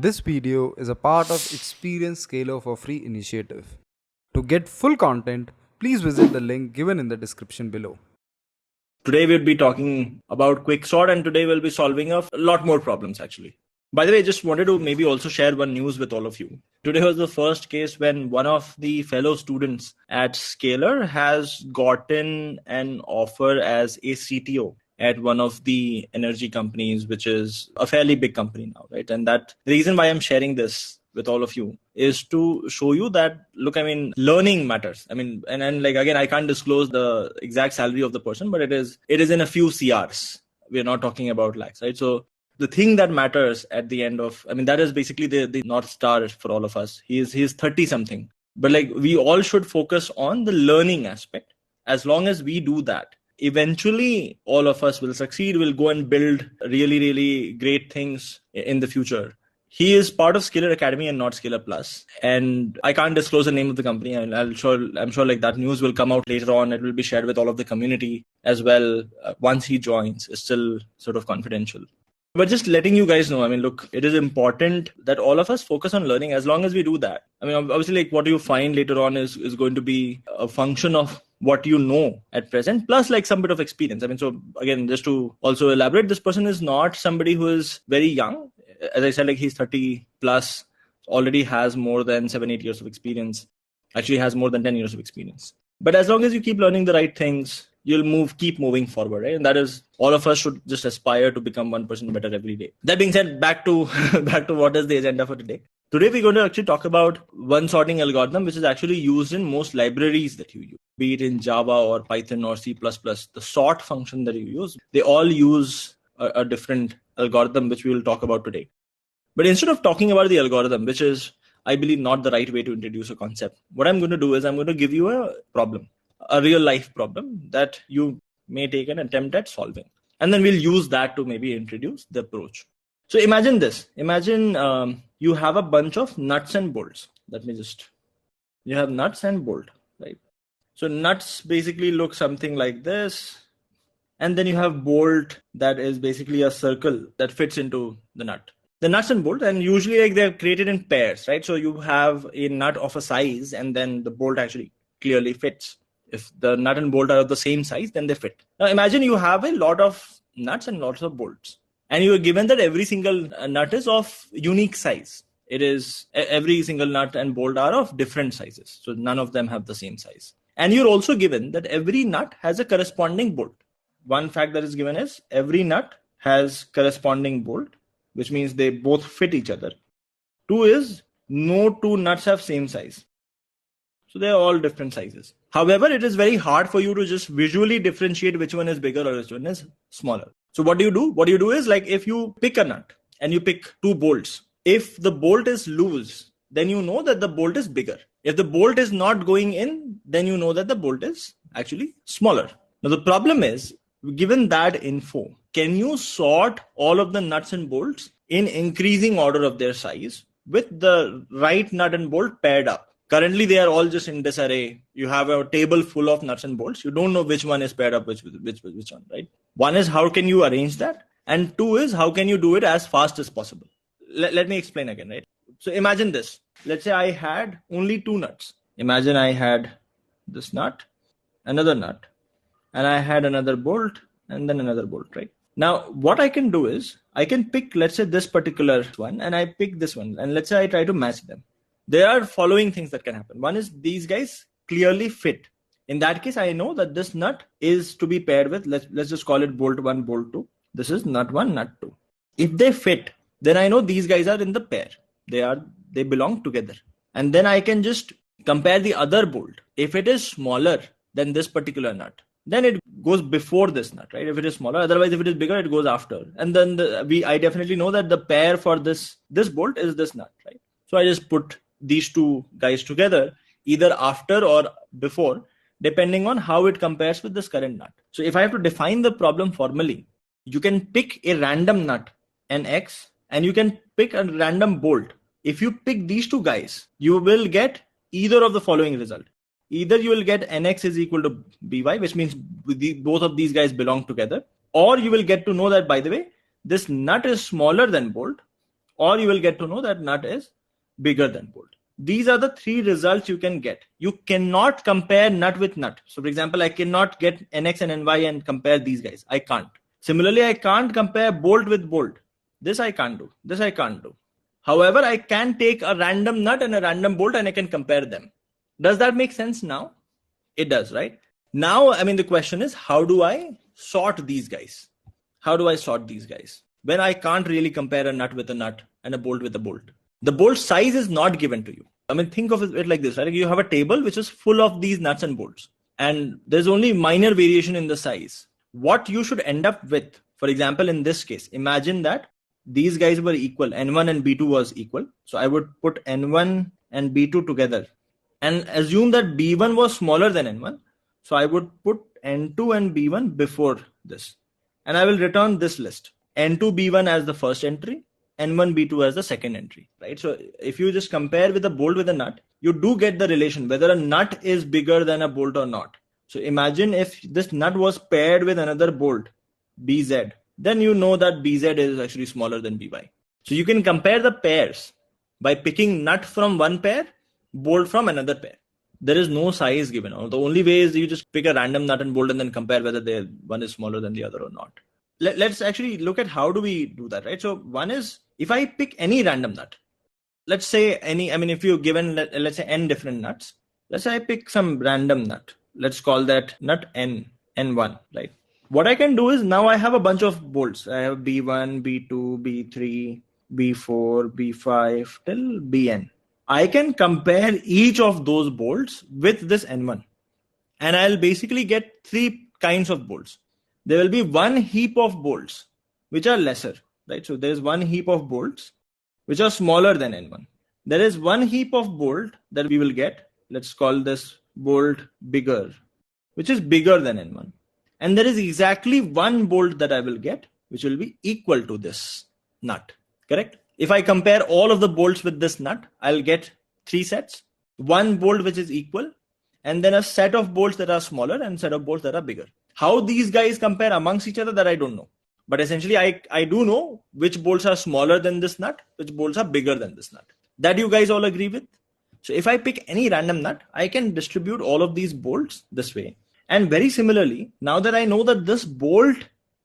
This video is a part of Experience Scaler for Free initiative. To get full content, please visit the link given in the description below. Today we'll be talking about quicksort, and today we'll be solving a lot more problems actually. By the way, I just wanted to maybe also share one news with all of you. Today was the first case when one of the fellow students at Scalar has gotten an offer as a CTO at one of the energy companies, which is a fairly big company now, right? And that the reason why I'm sharing this with all of you is to show you that, look, I mean, learning matters. I mean, and like, again, I can't disclose the exact salary of the person, but it is in a few CRs. We're not talking about lakhs, right? So the thing that matters at the end of, I mean, that is basically the North Star for all of us. He's 30 something, but like we all should focus on the learning aspect. As long as we do that, eventually all of us will succeed. We'll go and build really, really great things in the future. He is part of Scalar Academy and not Scalar Plus. And I can't disclose the name of the company. I'm sure like that news will come out later on. It will be shared with all of the community as well. Once he joins, it's still sort of confidential. But just letting you guys know, I mean, look, it is important that all of us focus on learning. As long as we do that, I mean, obviously, like what you find later on is going to be a function of what you know at present, plus like some bit of experience. I mean, so again, just to also elaborate, this person is not somebody who is very young. As I said, like he's 30 plus, already has more than 7-8 years of experience, actually has more than 10 years of experience. But as long as you keep learning the right things, you'll keep moving forward, right? And that is, all of us should just aspire to become 1% better every day. That being said, back to what is the agenda for today. Today, we're going to actually talk about one sorting algorithm, which is actually used in most libraries that you use, be it in Java or Python or C++. The sort function that you use, they all use a different algorithm, which we will talk about today. But instead of talking about the algorithm, which is, I believe, not the right way to introduce a concept, what I'm going to do is I'm going to give you a problem, a real life problem that you may take an attempt at solving. And then we'll use that to maybe introduce the approach. So imagine this. Imagine you have a bunch of nuts and bolts. You have nuts and bolt, right? So nuts basically look something like this. And then you have bolt that is basically a circle that fits into the nut. The nuts and bolt, and usually like they're created in pairs, right? So you have a nut of a size and then the bolt actually clearly fits. If the nut and bolt are of the same size, then they fit. Now imagine you have a lot of nuts and lots of bolts. And you are given that every single nut is of unique size. It is every single nut and bolt are of different sizes. So none of them have the same size. And you're also given that every nut has a corresponding bolt. One fact that is given is every nut has corresponding bolt, which means they both fit each other. 2 is no two nuts have same size. So they're all different sizes. However, it is very hard for you to just visually differentiate which one is bigger or which one is smaller. So what do you do? What you do is, like, if you pick a nut and you pick 2 bolts, if the bolt is loose, then you know that the bolt is bigger. If the bolt is not going in, then you know that the bolt is actually smaller. Now the problem is, given that info, can you sort all of the nuts and bolts in increasing order of their size with the right nut and bolt paired up? Currently, they are all just in this array. You have a table full of nuts and bolts. You don't know which one is paired up which one, right? One is, how can you arrange that? And 2 is, how can you do it as fast as possible? Let me explain again, right? So imagine this. Let's say I had only 2 nuts. Imagine I had this nut, another nut, and I had another bolt and then another bolt, right? Now, what I can do is I can pick, let's say, this particular one, and I pick this one, and let's say I try to match them. There are following things that can happen. One is, these guys clearly fit. In that case, I know that this nut is to be paired with, let's just call it bolt 1, bolt 2. This is nut 1, nut 2. If they fit, then I know these guys are in the pair. They belong together. And then I can just compare the other bolt. If it is smaller than this particular nut, then it goes before this nut, right? If it is smaller, otherwise if it is bigger, it goes after. And then I definitely know that the pair for this bolt is this nut, right? So I just put these 2 guys together, either after or before, depending on how it compares with this current nut. So if I have to define the problem formally, you can pick a random nut, an X, and you can pick a random bolt. If you pick these 2 guys, you will get either of the following result. Either you will get nx is equal to by, which means both of these guys belong together, or you will get to know that, by the way, this nut is smaller than bolt, or you will get to know that nut is bigger than bolt. These are the three results you can get. You cannot compare nut with nut. So for example, I cannot get NX and NY and compare these guys. I can't. Similarly, I can't compare bolt with bolt. This I can't do. This I can't do. However, I can take a random nut and a random bolt and I can compare them. Does that make sense now? It does, right? Now, I mean, the question is, how do I sort these guys? How do I sort these guys? When I can't really compare a nut with a nut and a bolt with a bolt. The bolt size is not given to you. I mean, think of it like this, right? You have a table which is full of these nuts and bolts, and there's only minor variation in the size. What you should end up with, for example, in this case, imagine that these guys were equal. N1 and B2 was equal. So I would put N1 and B2 together and assume that B1 was smaller than N1. So I would put N2 and B1 before this. And I will return this list. N2, B1 as the first entry, N1, B2 as the second entry, right? So if you just compare with a bolt with a nut, you do get the relation, whether a nut is bigger than a bolt or not. So imagine if this nut was paired with another bolt, BZ, then you know that BZ is actually smaller than BY. So you can compare the pairs by picking nut from one pair, bolt from another pair. There is no size given. The only way is you just pick a random nut and bolt and then compare whether one is smaller than the other or not. Let's actually look at how do we do that, right? So one is, if I pick any random nut, let's say if you're given, let's say n different nuts, let's say I pick some random nut. Let's call that nut N1, right? What I can do is, now I have a bunch of bolts. I have B1, B2, B3, B4, B5 till Bn. I can compare each of those bolts with this N1. And I'll basically get three kinds of bolts. There will be one heap of bolts which are lesser, right? So there's one heap of bolts which are smaller than N1. There is one heap of bolt that we will get. Let's call this bolt bigger, which is bigger than N1. And there is exactly one bolt that I will get, which will be equal to this nut, correct? If I compare all of the bolts with this nut, I'll get three sets. One bolt which is equal, and then a set of bolts that are smaller and set of bolts that are bigger. How these guys compare amongst each other, that I don't know. But essentially, I do know which bolts are smaller than this nut, which bolts are bigger than this nut. That you guys all agree with? So if I pick any random nut, I can distribute all of these bolts this way. And very similarly, now that I know that this bolt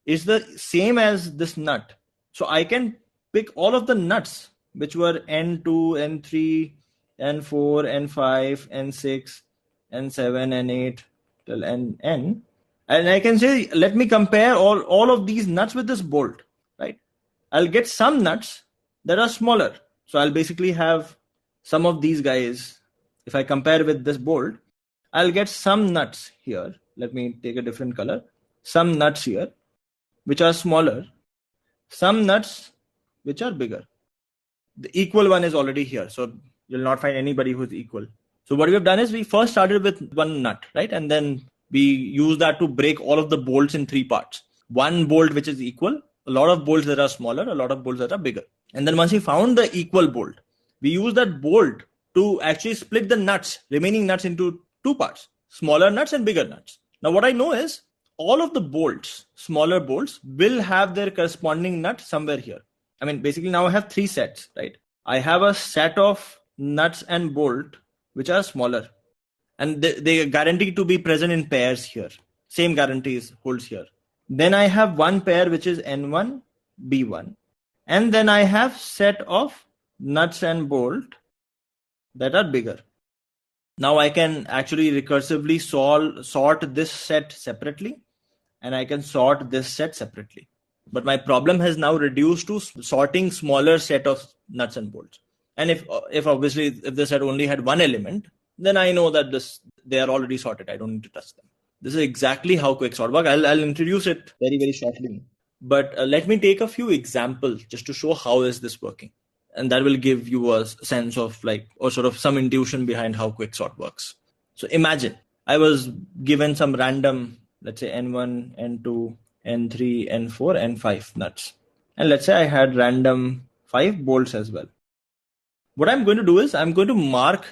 is the same as this nut, so I can pick all of the nuts, which were N2, N3, N4, N5, N6, N7, N8 till N. And I can say, let me compare all of these nuts with this bolt, right? I'll get some nuts that are smaller. So I'll basically have some of these guys. If I compare with this bolt, I'll get some nuts here. Let me take a different color. Some nuts here, which are smaller. Some nuts, which are bigger. The equal one is already here. So you'll not find anybody who's equal. So what we have done is, we first started with one nut, right? And then we use that to break all of the bolts in three parts. One bolt which is equal, a lot of bolts that are smaller, a lot of bolts that are bigger. And then once we found the equal bolt, we use that bolt to actually split the nuts, remaining nuts, into two parts, smaller nuts and bigger nuts. Now what I know is, all of the bolts, smaller bolts, will have their corresponding nut somewhere here. I mean, basically now I have three sets, right? I have a set of nuts and bolt which are smaller, and they are guaranteed to be present in pairs here. Same guarantees holds here. Then I have one pair which is N1, B1. And then I have set of nuts and bolt that are bigger. Now I can actually recursively sort this set separately, and I can sort this set separately. But my problem has now reduced to sorting smaller set of nuts and bolts. And if the set only had one element, then I know that they are already sorted. I don't need to touch them. This is exactly how quicksort works. I'll introduce it very, very shortly. But let me take a few examples just to show how is this working. And that will give you a sense of or sort of some intuition behind how quicksort works. So imagine I was given some random, let's say N1, N2, N3, N4, N5 nuts. And let's say I had random 5 bolts as well. What I'm going to do is, I'm going to mark,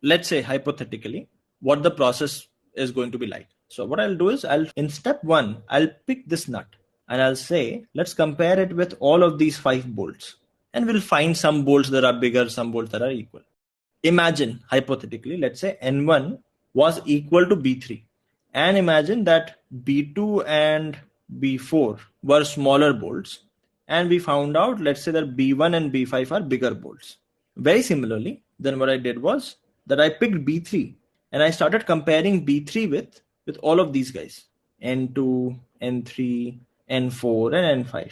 let's say hypothetically, what the process is going to be like. So what I'll do is, in step 1, I'll pick this nut. and I'll say, let's compare it with all of these 5 bolts. And we'll find some bolts that are bigger, some bolts that are equal. Imagine, hypothetically, let's say N1 was equal to B3. And imagine that B2 and B4 were smaller bolts. And we found out, let's say that B1 and B5 are bigger bolts. Very similarly, then what I did was that I picked B3 and I started comparing B3 with all of these guys, N2, N3, N4, and N5.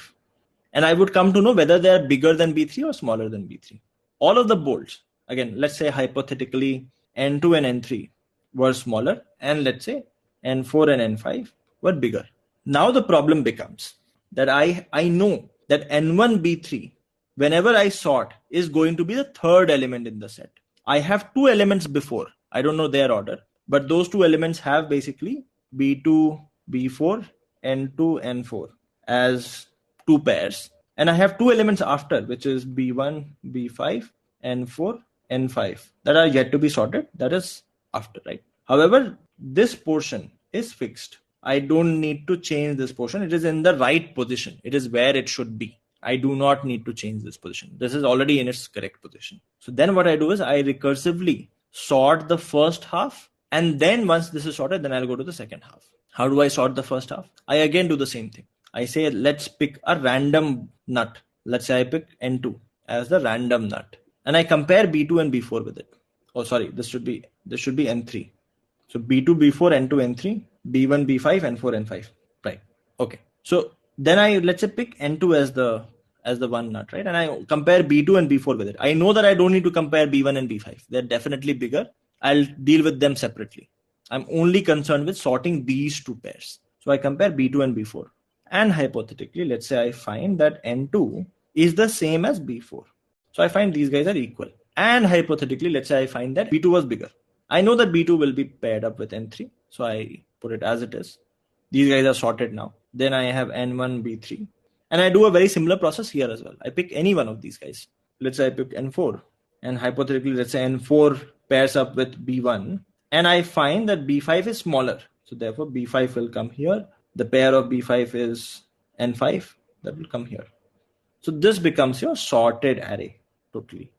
And I would come to know whether they are bigger than B3 or smaller than B3. All of the bolts, again, let's say hypothetically N2 and N3 were smaller, and let's say N4 and N5 were bigger. Now the problem becomes that I know that N1 B3, whenever I sort, is going to be the third element in the set. I have 2 elements before. I don't know their order, but those 2 elements have basically B2, B4, N2, N4 as 2 pairs. And I have 2 elements after, which is B1, B5, N4, N5 that are yet to be sorted. That is after, right? However, this portion is fixed. I don't need to change this portion. It is in the right position. It is where it should be. I do not need to change this position. This is already in its correct position. So then what I do is I recursively sort the first half. And then once this is sorted, then I'll go to the second half. How do I sort the first half? I again do the same thing. I say, let's pick a random nut. Let's say I pick N2 as the random nut. And I compare B2 and B4 with it. Oh, sorry, this should be N3. So B2, B4, N2, N3, B1, B5, N4, N5. Right. Okay. So then let's say pick N2 as the one nut, right? And I compare B2 and B4 with it. I know that I don't need to compare B1 and B5. They're definitely bigger. I'll deal with them separately. I'm only concerned with sorting these 2 pairs. So I compare B2 and B4. And hypothetically, let's say I find that N2 is the same as B4. So I find these guys are equal. And hypothetically, let's say I find that B2 was bigger. I know that B2 will be paired up with N3. So I put it as it is. These guys are sorted now. Then I have N1, B3. And I do a very similar process here as well. I pick any one of these guys. Let's say I pick N4. And hypothetically, let's say N4 pairs up with B1. And I find that B5 is smaller. So therefore, B5 will come here. The pair of B5 is N5. That will come here. So this becomes your sorted array totally.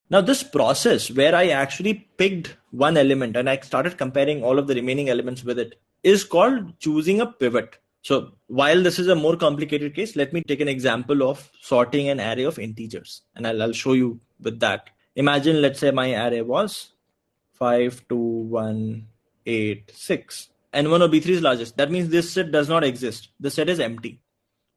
Now this process where I actually picked one element and I started comparing all of the remaining elements with it is called choosing a pivot. So while this is a more complicated case, let me take an example of sorting an array of integers. And I'll show you with that. Imagine, let's say my array was 5, 2, 1, 8, 6. N1 or B3 is largest. That means this set does not exist. The set is empty.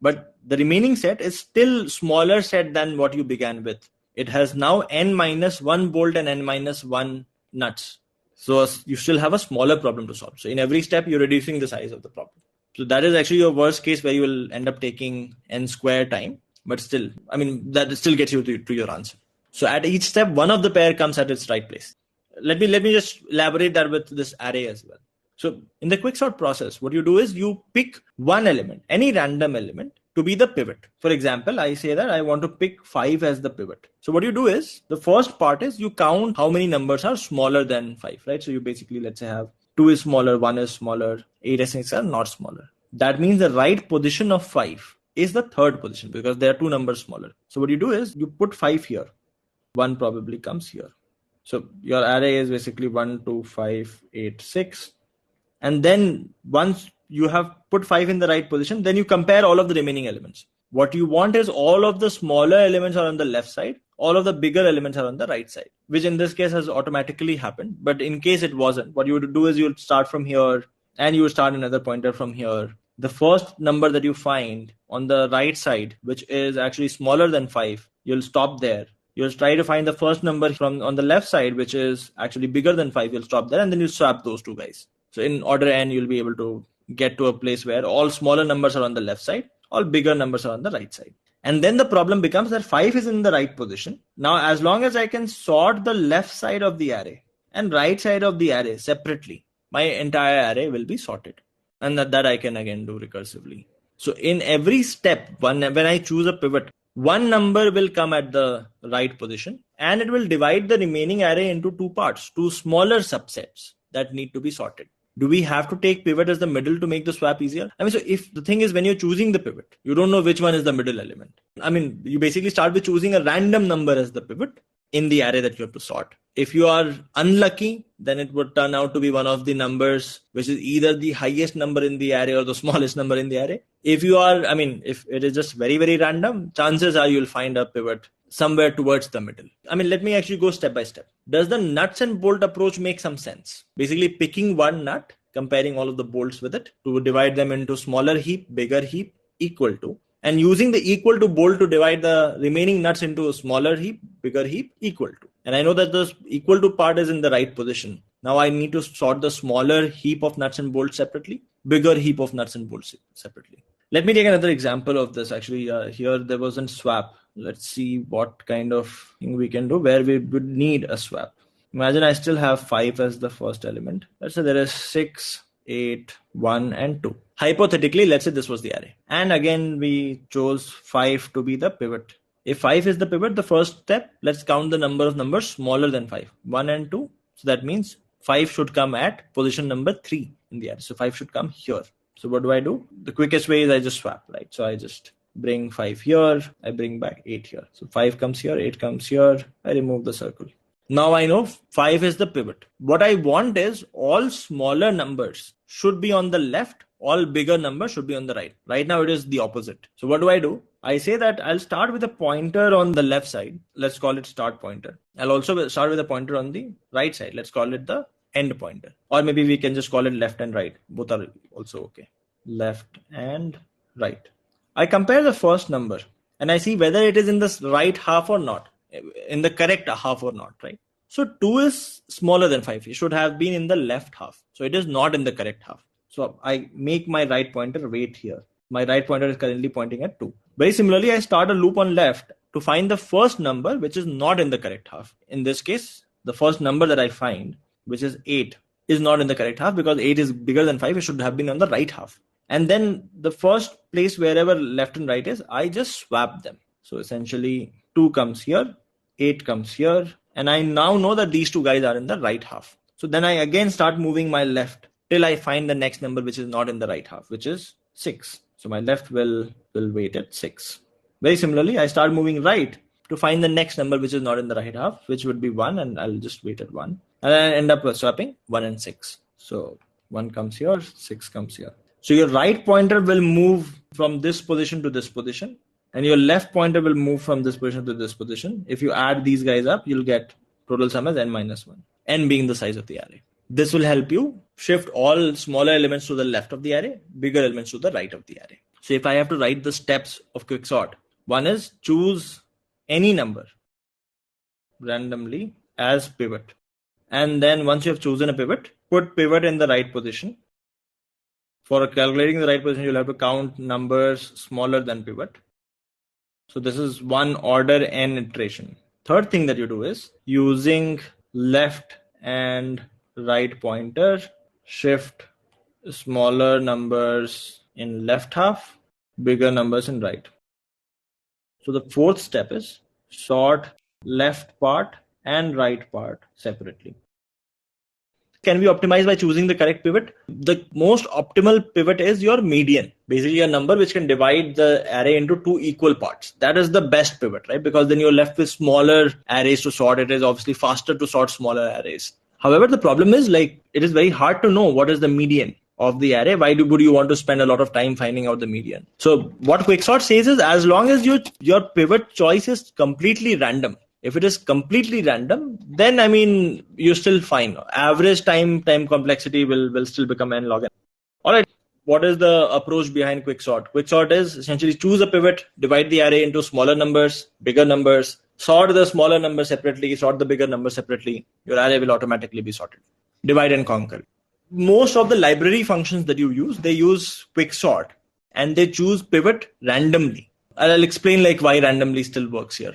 But the remaining set is still smaller set than what you began with. It has now n minus 1 bolt and n minus 1 nuts. So you still have a smaller problem to solve. So in every step, you're reducing the size of the problem. So that is actually your worst case where you will end up taking n square time. But still, I mean, that still gets you to your answer. So at each step, one of the pair comes at its right place. Let me just elaborate that with this array as well. So in the quicksort process, what you do is you pick one element, any random element, to be the pivot. For example, I say that I want to pick 5 as the pivot. So what you do is, the first part is you count how many numbers are smaller than 5, right? So you basically, let's say, have 2 is smaller, 1 is smaller, 8 and 6 are not smaller. That means the right position of 5 is the third position because there are 2 numbers smaller. So what you do is you put 5 here. 1 probably comes here. So your array is basically 1, 2, 5, 8, 6. And then once you have put 5 in the right position, then you compare all of the remaining elements. What you want is all of the smaller elements are on the left side, all of the bigger elements are on the right side, which in this case has automatically happened. But in case it wasn't, what you would do is you'll start from here and you would start another pointer from here. The first number that you find on the right side, which is actually smaller than 5, you'll stop there. You'll try to find the first number from on the left side, which is actually bigger than 5. You'll stop there and then you swap those 2 guys. So in order n, you'll be able to get to a place where all smaller numbers are on the left side, all bigger numbers are on the right side. And then the problem becomes that 5 is in the right position. Now, as long as I can sort the left side of the array and right side of the array separately, my entire array will be sorted. And that I can again do recursively. So in every step, when I choose a pivot, one number will come at the right position and it will divide the remaining array into 2 parts, 2 smaller subsets that need to be sorted. Do we have to take pivot as the middle to make the swap easier? I mean, so if the thing is, when you're choosing the pivot, you don't know which one is the middle element. I mean, you basically start with choosing a random number as the pivot in the array that you have to sort. If you are unlucky, then it would turn out to be one of the numbers which is either the highest number in the array or the smallest number in the array. If you are, I mean, if it is just very, very random, chances are you'll find a pivot somewhere towards the middle. I mean, let me actually go step by step. Does the nuts and bolt approach make some sense? Basically picking one nut, comparing all of the bolts with it to divide them into smaller heap, bigger heap, equal to, and using the equal to bolt to divide the remaining nuts into a smaller heap, bigger heap, equal to. And I know that the equal to part is in the right position. Now I need to sort the smaller heap of nuts and bolts separately, bigger heap of nuts and bolts separately. Let me take another example of this. Actually, here there was a swap. Let's see what kind of thing we can do where we would need a swap. Imagine I still have 5 as the first element. Let's say there is 6, 8, 1, and 2. Hypothetically, let's say this was the array. And again, we chose 5 to be the pivot. If 5 is the pivot, the first step, let's count the number of numbers smaller than 5. 1 and 2. So that means 5 should come at position number 3 in the array. So 5 should come here. So what do? The quickest way is I just swap, right? So I just bring 5 here. I bring back 8 here. So 5 comes here, 8 comes here. I remove the circle. Now I know 5 is the pivot. What I want is all smaller numbers should be on the left. All bigger numbers should be on the right. Right now it is the opposite. So what do? I say that I'll start with a pointer on the left side. Let's call it start pointer. I'll also start with a pointer on the right side. Let's call it the end pointer. Or maybe we can just call it left and right. Both are also okay. Left and right. I compare the first number and I see whether it is in the right half or not. In the correct half or not, right? So 2 is smaller than 5. It should have been in the left half. So it is not in the correct half. So I make my right pointer wait here. My right pointer is currently pointing at 2. Very similarly, I start a loop on left to find the first number which is not in the correct half. In this case, the first number that I find, which is 8, is not in the correct half because 8 is bigger than 5. It should have been on the right half. And then the first place wherever left and right is, I just swap them. So essentially 2 comes here, 8 comes here, and I now know that these two guys are in the right half. So then I again start moving my left till I find the next number which is not in the right half, which is 6. So my left will wait at 6. Very similarly, I start moving right to find the next number which is not in the right half, which would be 1, and I'll just wait at 1. And I end up swapping 1 and 6. So 1 comes here, 6 comes here. So your right pointer will move from this position to this position, and your left pointer will move from this position to this position. If you add these guys up, you'll get total sum as n minus 1, n being the size of the array. This will help you shift all smaller elements to the left of the array, bigger elements to the right of the array. So if I have to write the steps of quicksort, one is choose any number randomly as pivot. And then once you have chosen a pivot, put pivot in the right position. For calculating the right position, you'll have to count numbers smaller than pivot. So this is one order n iteration. Third thing that you do is using left and right pointer, shift smaller numbers in left half, bigger numbers in right. So the fourth step is sort left part and right part separately. Can be optimized by choosing the correct pivot. The most optimal pivot is your median, basically a number which can divide the array into 2 equal parts. That is the best pivot, right? Because then you're left with smaller arrays to sort. It is obviously faster to sort smaller arrays. However, the problem is it is very hard to know what is the median of the array. Why would you want to spend a lot of time finding out the median? So what quicksort says is, as long as your pivot choice is completely random. If it is completely random, then you're still fine. Average time complexity will still become n log n. All right. What is the approach behind quicksort? Quicksort is essentially choose a pivot, divide the array into smaller numbers, bigger numbers, sort the smaller number separately, sort the bigger number separately. Your array will automatically be sorted. Divide and conquer. Most of the library functions that you use, they use quicksort and they choose pivot randomly. I'll explain why randomly still works here.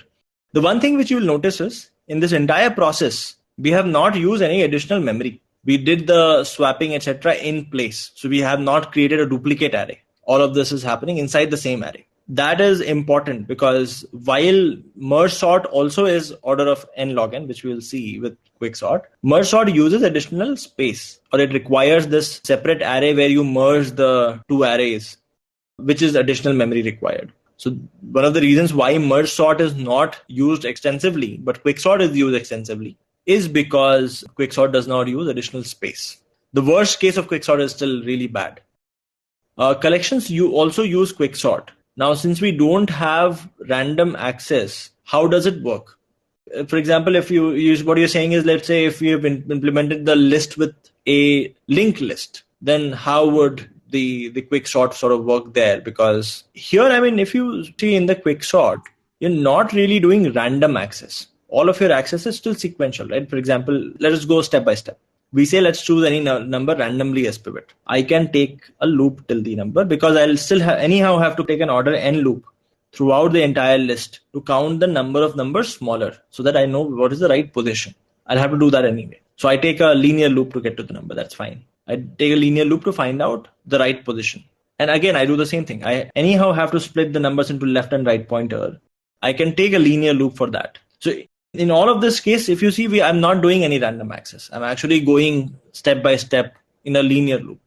The one thing which you will notice is in this entire process, we have not used any additional memory. We did the swapping, etc. in place. So we have not created a duplicate array. All of this is happening inside the same array. That is important because while merge sort also is order of n log n, which we will see with quicksort, merge sort uses additional space, or it requires this separate array where you merge the two arrays, which is additional memory required. So one of the reasons why merge sort is not used extensively, but quicksort is used extensively, is because quicksort does not use additional space. The worst case of quicksort is still really bad. Collections, you also use quicksort. Now, since we don't have random access, how does it work? For example, if you use, what you're saying is, let's say if you have implemented the list with a linked list, then how would the quicksort sort of work there? Because here, I mean, if you see in the quicksort, you're not really doing random access. All of your access is still sequential, right? For example, let us go step by step. We say let's choose any number randomly as pivot. I can take a loop till the number because I'll still anyhow have to take an order n loop throughout the entire list to count the number of numbers smaller so that I know what is the right position. I'll have to do that anyway. So I take a linear loop to get to the number. That's fine. I take a linear loop to find out the right position. And again, I do the same thing. I anyhow have to split the numbers into left and right pointer. I can take a linear loop for that. So in all of this case, if you see, I'm not doing any random access. I'm actually going step by step in a linear loop.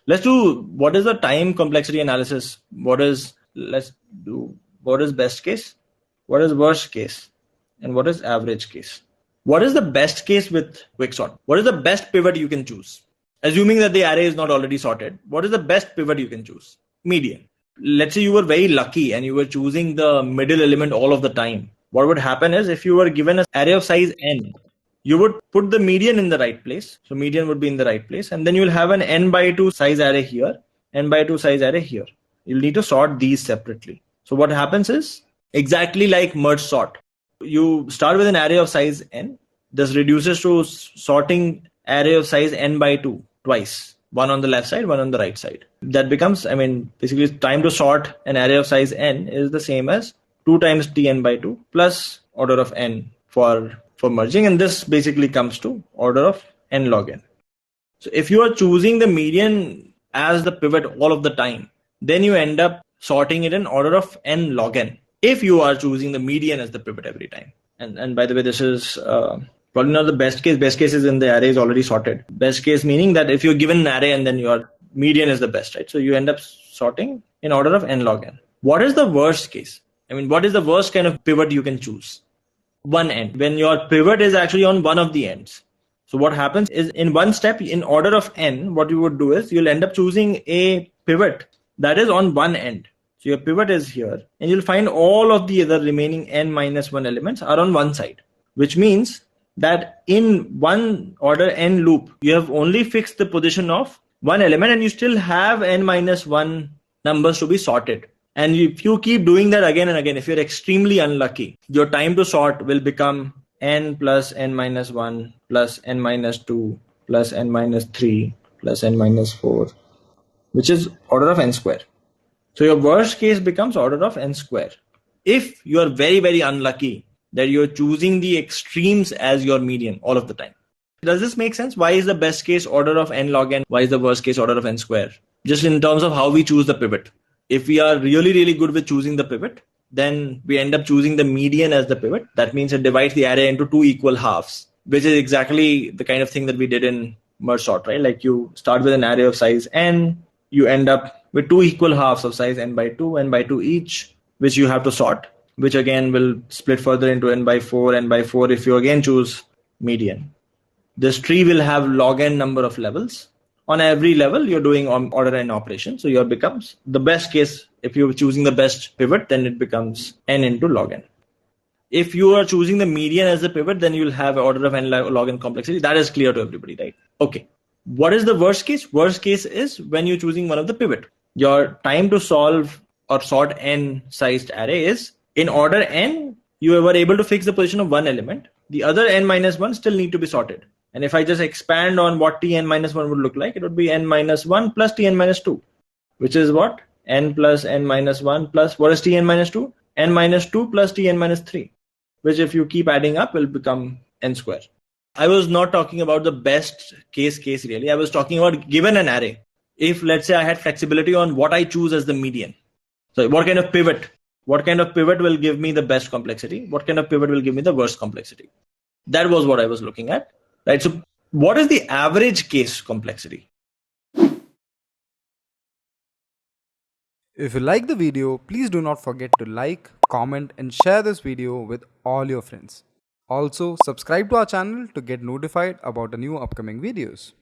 Let's do what is the time complexity analysis. Let's do what is best case, what is worst case, and what is average case. What is the best case with quicksort? What is the best pivot you can choose? Assuming that the array is not already sorted, what is the best pivot you can choose? Median. Let's say you were very lucky and you were choosing the middle element all of the time. What would happen is if you were given an array of size n, you would put the median in the right place. So median would be in the right place. And then you'll have an n by 2 size array here, n by 2 size array here. You'll need to sort these separately. So what happens is exactly like merge sort. You start with an array of size n. This reduces to sorting array of size n by 2 twice. One on the left side, one on the right side. That becomes, basically time to sort an array of size n is the same as 2 times tn by 2 plus order of n for merging, and this basically comes to order of n log n. So if you are choosing the median as the pivot all of the time, then you end up sorting it in order of n log n if you are choosing the median as the pivot every time. And by the way, this is probably not the best case. Best case is in the array is already sorted. Best case meaning that if you're given an array and then your median is the best, right? So you end up sorting in order of n log n. What is the worst case? What is the worst kind of pivot you can choose? One end, when your pivot is actually on one of the ends. So what happens is in one step, in order of n, what you would do is you'll end up choosing a pivot that is on one end. So your pivot is here, and you'll find all of the other remaining n minus 1 elements are on one side, which means that in one order n loop, you have only fixed the position of one element and you still have n minus 1 numbers to be sorted. And if you keep doing that again and again, if you're extremely unlucky, your time to sort will become n plus n minus 1 plus n minus 2 plus n minus 3 plus n minus 4, which is order of n square. So your worst case becomes order of n square. If you are very, very unlucky that you're choosing the extremes as your median all of the time. Does this make sense? Why is the best case order of n log n? Why is the worst case order of n square? Just in terms of how we choose the pivot. If we are really, really good with choosing the pivot, then we end up choosing the median as the pivot. That means it divides the array into 2 equal halves, which is exactly the kind of thing that we did in merge sort, right? Like you start with an array of size n, you end up with 2 equal halves of size n by 2 each, which you have to sort, which again will split further into n by 4 if you again choose median. This tree will have log n number of levels. On every level, you're doing order n operation. So your becomes the best case. If you're choosing the best pivot, then it becomes n into log n. If you are choosing the median as the pivot, then you'll have order of n log n complexity. That is clear to everybody, right? Okay. What is the worst case? Worst case is when you're choosing one of the pivot. Your time to solve or sort n sized array is in order n, you were able to fix the position of one element. The other n minus 1 still need to be sorted. And if I just expand on what tn minus 1 would look like, it would be n minus 1 plus tn minus 2, which is what? N plus n minus 1 plus, what is tn minus 2? N minus 2 plus tn minus 3, which if you keep adding up will become n square. I was not talking about the best case really. I was talking about given an array. If let's say I had flexibility on what I choose as the median. So what kind of pivot? What kind of pivot will give me the best complexity? What kind of pivot will give me the worst complexity? That was what I was looking at. Right. So what is the average case complexity? If you like the video, please do not forget to like, comment and share this video with all your friends. Also, subscribe to our channel to get notified about the new upcoming videos.